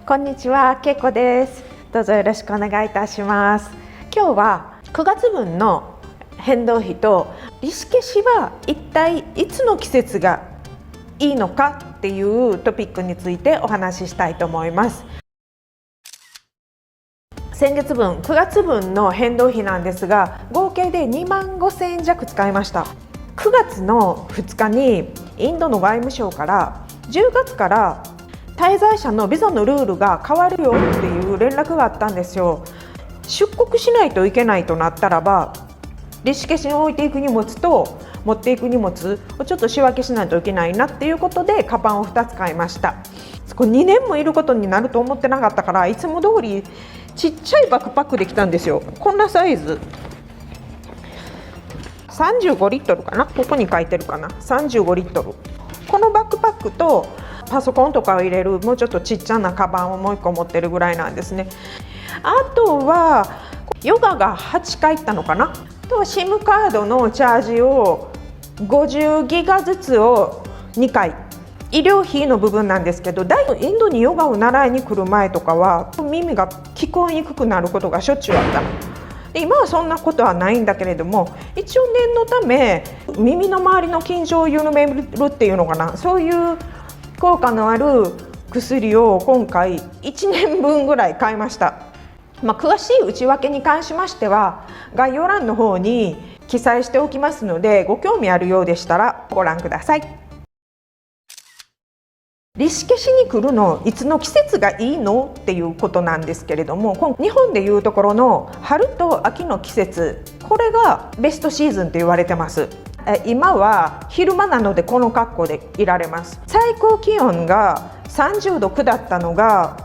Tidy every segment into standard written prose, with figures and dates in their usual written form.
こんにちは、けいこです。どうぞよろしくお願いいたします。今日は9月分の変動費と利子消しは一体いつの季節がいいのかっていうトピックについてお話ししたいと思います。先月分、9月分の変動費なんですが、合計で25,000円弱使いました。9月の2日にインドの外務省から10月から滞在者のビザのルールが変わるよっていう連絡があったんですよ。出国しないといけないとなったらば、利子消しに置いていく荷物と持っていく荷物をちょっと仕分けしないといけないなっていうことでカバンを2つ買いました。2年もいることになると思ってなかったから、いつも通りちっちゃいバックパックできたんですよ。こんなサイズ35リットルかな、ここに書いてるかな、35リットル。このバックパックとパソコンとかを入れるもうちょっとちっちゃなカバンをもう1個持ってるぐらいなんですね。あとはヨガが8回行ったのかなと、SIM カードのチャージを50ギガずつを2回、医療費の部分なんですけど、インドにヨガを習いに来る前とかは耳が聞こえにくくなることがしょっちゅうあったので、今はそんなことはないんだけれども、一応念のため耳の周りの緊張を緩めるっていうのかな、そういう効果のある薬を今回1年分ぐらい買いました。詳しい内訳に関しましては概要欄の方に記載しておきますので、ご興味あるようでしたらご覧ください。利子消しに来るのいつの季節がいいのっていうことなんですけれども、日本でいうところの春と秋の季節、これがベストシーズンと言われてます。今は昼間なのでこの格好でいられます。最高気温が30度下ったのが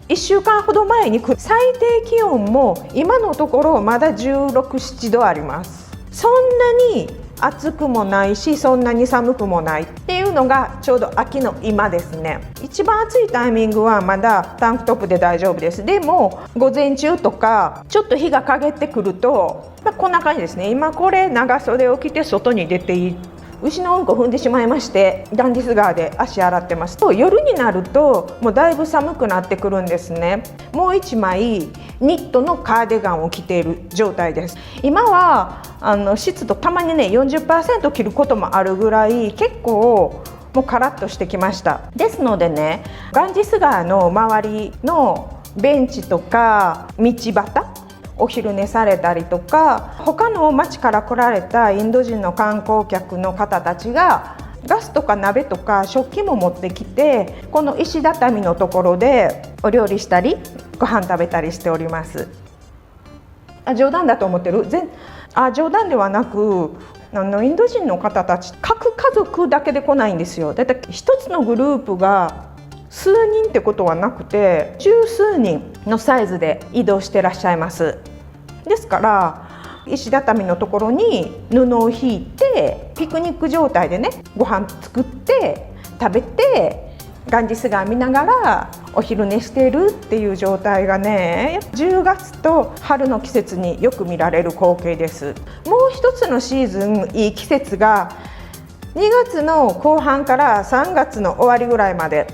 1週間ほど前に最低気温も今のところまだ16、17度あります。そんなに暑くもないし、そんなに寒くもないっていうのがちょうど秋の今ですね。一番暑いタイミングはまだタンクトップで大丈夫です。でも午前中とかちょっと日が陰ってくると、こんな感じですね。今これ長袖を着て外に出ている、牛のうんこ踏んでしまいましてガンジス川で足洗ってますと、夜になるともうだいぶ寒くなってくるんですね。もう1枚ニットのカーディガンを着ている状態です。今は湿度たまにね 40% 切ることもあるぐらい、結構もうカラッとしてきました。ですのでね、ガンジス川の周りのベンチとか道端お昼寝されたりとか、他の町から来られたインド人の観光客の方たちがガスとか鍋とか食器も持ってきて、この石畳のところでお料理したりご飯食べたりしております。冗談だと思ってる？冗談ではなく、インド人の方たち各家族だけで来ないんですよ。だいたい一つのグループが数人ってことはなくて、十数人のサイズで移動してらっしゃいます。ですから石畳のところに布を引いてピクニック状態でね、ご飯作って食べてガンジス川見ながらお昼寝してるっていう状態がね、10月と春の季節によく見られる光景です。もう一つのシーズンいい季節が2月の後半から3月の終わりぐらいまで。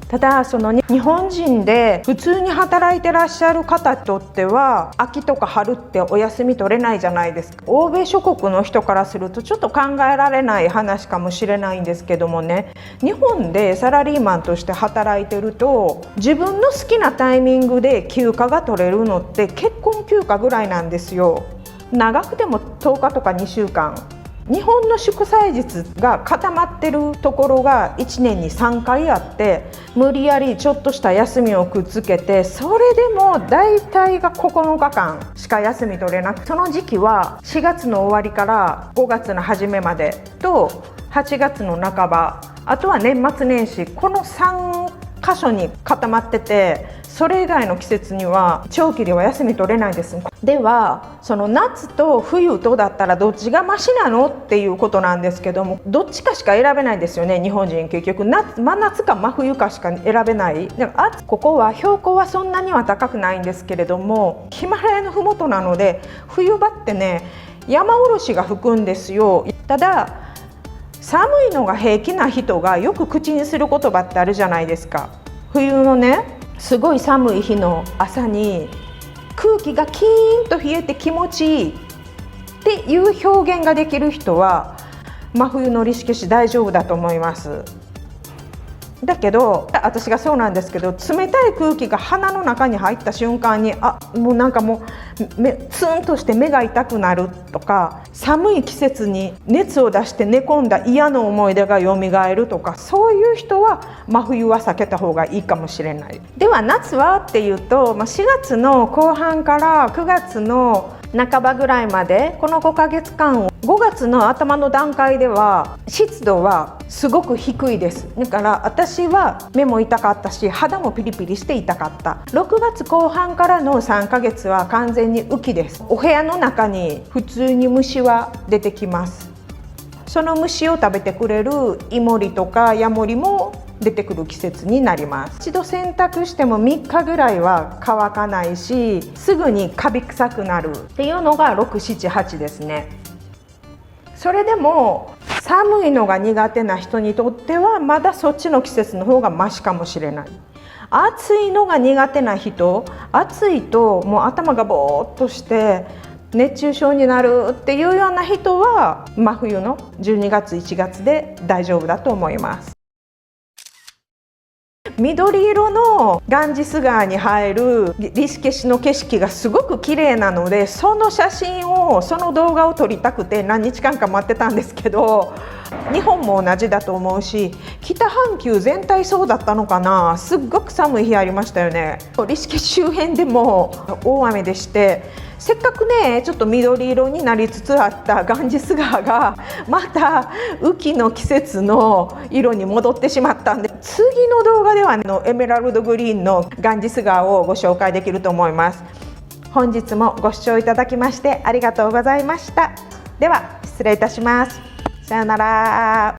ただ日本人で普通に働いてらっしゃる方にとっては秋とか春ってお休み取れないじゃないですか。欧米諸国の人からするとちょっと考えられない話かもしれないんですけどもね、日本でサラリーマンとして働いてると自分の好きなタイミングで休暇が取れるのって結婚休暇ぐらいなんですよ。長くても10日とか2週間。日本の祝祭日が固まってるところが1年に3回あって、無理やりちょっとした休みをくっつけて、それでも大体が9日間しか休み取れなく、その時期は4月の終わりから5月の初めまでと8月の半ば、あとは年末年始、この3箇所に固まってて、それ以外の季節には長期では休み取れないです。ではその夏と冬とだったらどっちがマシなのっていうことなんですけども、どっちかしか選べないですよね。日本人結局真夏か真冬かしか選べない。ここは標高はそんなには高くないんですけれども、ヒマラヤの麓なので冬場ってね、山おろしが吹くんですよ。ただ寒いのが平気な人がよく口にする言葉ってあるじゃないですか。冬のね、すごい寒い日の朝に空気がキーンと冷えて気持ちいいっていう表現ができる人は真冬のリシケシ大丈夫だと思います。だけど私がそうなんですけど、冷たい空気が鼻の中に入った瞬間にもうなんかもうツンとして目が痛くなるとか、寒い季節に熱を出して寝込んだ嫌な思い出が蘇るとか、そういう人は真冬は避けた方がいいかもしれない。では夏はっていうと、4月の後半から9月の半ばぐらいまで、この5ヶ月間、5月の頭の段階では湿度はすごく低いです。だから私は目も痛かったし、肌もピリピリして痛かった。6月後半からの3ヶ月は完全に雨季です。お部屋の中に普通に虫は出てきます。その虫を食べてくれるイモリとかヤモリも出てくる季節になります。一度洗濯しても3日ぐらいは乾かないし、すぐにカビ臭くなるっていうのが6、7、8ですね。それでも寒いのが苦手な人にとってはまだそっちの季節の方がマシかもしれない。暑いのが苦手な人、暑いともう頭がぼーっとして熱中症になるっていうような人は真冬の12月1月で大丈夫だと思います。緑色のガンジス川に入るリシケシの景色がすごく綺麗なので、その写真を、その動画を撮りたくて何日間か待ってたんですけど、日本も同じだと思うし、北半球全体そうだったのかな。すっごく寒い日ありましたよね。リシケシ周辺でも大雨でして、せっかくねちょっと緑色になりつつあったガンジス川がまた雨季の季節の色に戻ってしまったんで、次の動画ではエメラルドグリーンのガンジス川をご紹介できると思います。本日もご視聴いただきましてありがとうございました。では失礼いたします。さようなら。